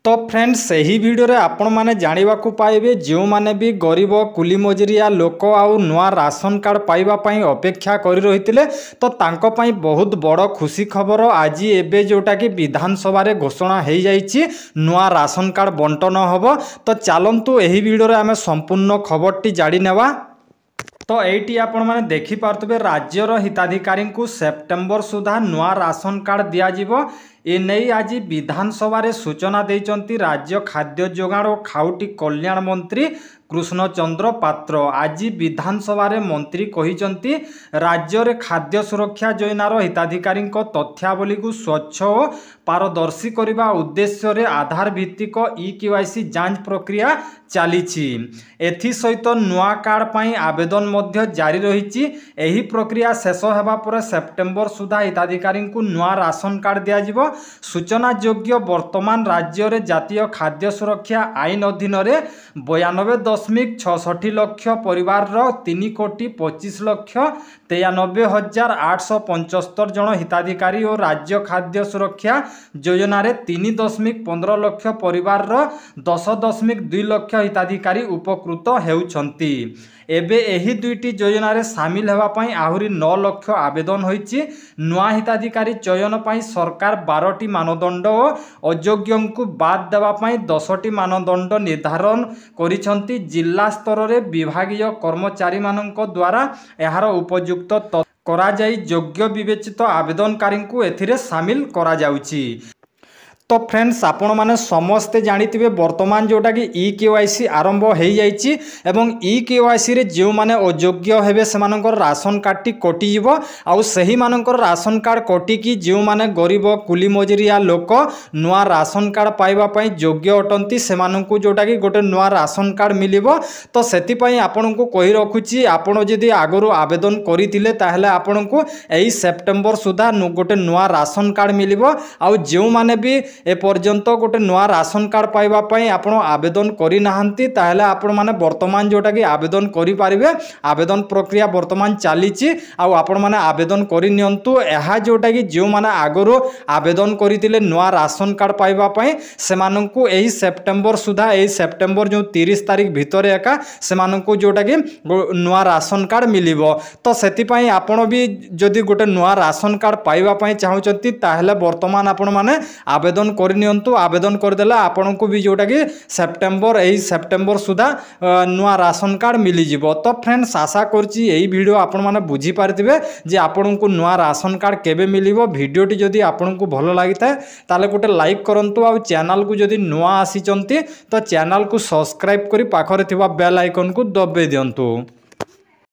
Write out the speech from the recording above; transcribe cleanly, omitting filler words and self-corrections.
तो फ्रेंड्स सही वीडियो रे आपण माने जानिबा को पाइबे जो माने भी गरीब कुली मजरिया लोक आउ नुआ राशन कार्ड पाइबा पई अपेक्षा करि रहितिले तो तांको पई बहुत बड़ खुशी खबर आज एबे जोटा कि विधानसभा रे घोषणा हेई जाईची नुआ राशन कार्ड बंटन हबो। तो चलंतु एही वीडियो रे आमे संपूर्ण खबरटी जानि नेवा। तो एटी आपण माने देखि पारतबे राज्यर हिताधिकारी को सेप्टेम्बर सुधा नुआ राशन कार्ड दिया जिवो। ए नहीं आज विधानसभा रे सूचना देइचंती राज्य खाद्य जोगाण और खाउटी कल्याण मंत्री कृष्ण चंद्र पात्र। आज विधानसभा रे मंत्री कहिचंती राज्य रे खाद्य सुरक्षा योजनार हिताधिकारी तथ्यावली को स्वच्छ और पारदर्शी करने उद्देश्य रे आधार भित्तिक ई-केवाईसी जांच प्रक्रिया चलीछि। एथि सहित नुआ कार्ड पई आवेदन मध्य जारी रहिछि। एही प्रक्रिया शेष हेबा पर सेप्टेम्बर सुधा हिताधिकारी को नुआ राशन कार्ड दिया जिवो। सूचना योग्य वर्तमान राज्य रे जातीय खाद्य सुरक्षा आईन अधीन रे 92.66 लाख परिवार 3,25,93,875 जन हिताधिकारी और राज्य खाद्य सुरक्षा योजना रे 3.15 लाख परिवार 10.2 लाख हिताधिकारी उपकृत हेउछंती। एबे एही दुईटी योजना रे शामिल हेबा पई आहुरी 9 लाख आवेदन होईची। नुआ हिताधिकारी चयन पई सरकार 12टी मानदंड और अयोग्यों को बाद देबा पई 10टी मानदंड निर्धारण करिसंती। जिला स्तर रे विभागीय कर्मचारी मानक द्वारा एहार उपयुक्त करा जाई योग्य विवेचित आवेदनकारी को एथिरे शामिल करा जाउची। तो फ्रेंड्स आपण माने समस्ते जानिथिबे वर्तमान जोटा कि ई-केवाईसी आरंभ हो जाइछि एवं ई-केवाईसी रे जो माने अयोग्य हेबे सेमानकर राशन कार्ड टी कटि जिवो। आउ सही मानकर राशन कार्ड कटि कि जो माने गरीब कुली मजरिया लोक नुआ राशन कार्ड पाइबा पई योग्य अटंती सेमानकु जोटा कि गोटे नुआ राशन कार्ड मिलिबो। तो सेति पई आपनकु कहि रखुछि आपण जदि आगरु आवेदन करिथिले ताहले आपनकु एही सेप्टेम्बर सुधा गोटे नुआ राशन कार्ड मिलिबो। आउ जो माने भी ए पर्यंत गोटे नुआ राशन कार्ड पाइबा पई आपण आवेदन करि नाहंती ताहले आपण माने वर्तमान जोटा कि आवेदन करि पारिबे। आवेदन प्रक्रिया वर्तमान चलीची आउ आपण माने आवेदन करि नियंतु। एहा जोटा कि जो माने आगरो आवेदन करितिले नुआ राशन कार्ड पाइबा पई सेमानंकु एही सेप्टेम्बर सुधा एही सेप्टेम्बर जो 30 तारिख भितरे एका सेमानंकु जोटा कि नुआ राशन कार्ड मिलिबो। तो सेति पई आपण भी जदि गोटे नुआ राशन कार्ड पाइबा पई चाहुचंती ताहले वर्तमान आपण माने आवेदन करनियंतु। आवेदन करदेला आपनको भी जोटा कि सेप्टेम्बर सुधा नुआ राशन कार्ड मिली जिवो। तो फ्रेंड्स आशा करछि एही वीडियो आपण माने बुझी पारथिबे जे आपनको नुआ राशन कार्ड केबे मिलिबो। वीडियोटी जदि आपनको भलो लागिता ताले गोटे लाइक करंतु। आ चैनल को जदि नुआ आसीचंती तो चैनल को सब्सक्राइब करी पाखरे थिबा बेल आइकन को दबे दियंतु।